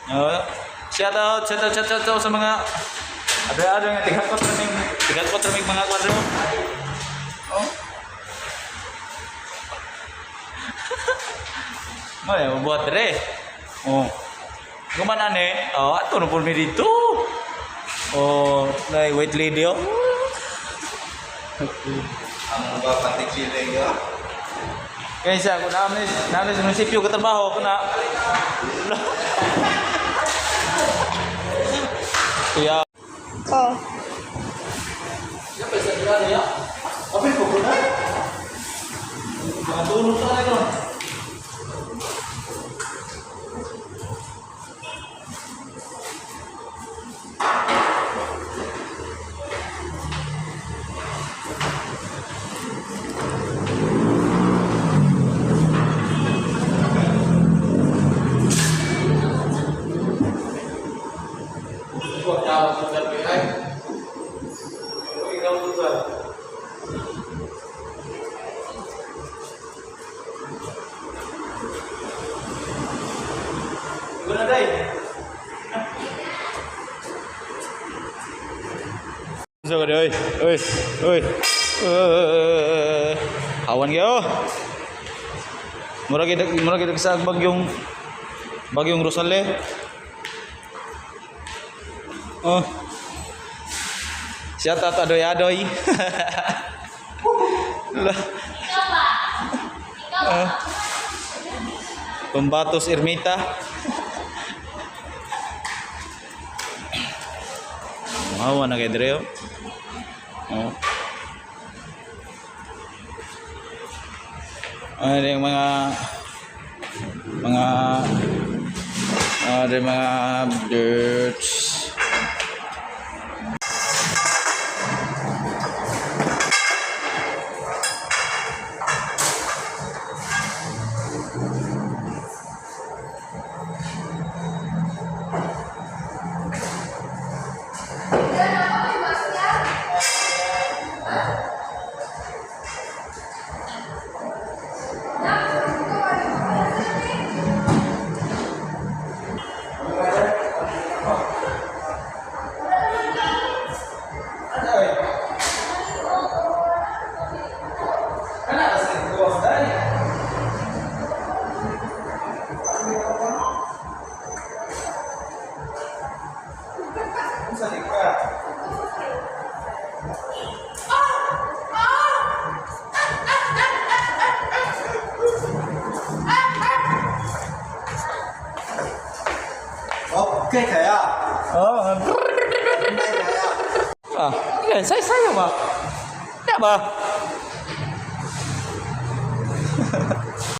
Oh, shout out sa mga ada yang tiga kotor ning mga kwadro. Oh. May buat re. Oh. Gumana ne? Oh, ato no pud mi dito. Oh, nay white lady oh. Ang bapatik sila yo. Kaysa ako namin sa munisipyo katrabaho ko na. Kuya. Oh. Ya pesa berada ya. Apa itu bro? Jangan dulu sana itu. Buat jawab sudah BI. Ikaw juga. Guna day. So oi. Awan kayo. Murag kita sa bagyong Rosale. Oh. Siya adoy. Lah. Pembatos Ermita. Mau na kay Dreo. Oh. Ada yang mga birds. Oke kaya. Oh. Ah, yan, saya ba? Ya ba?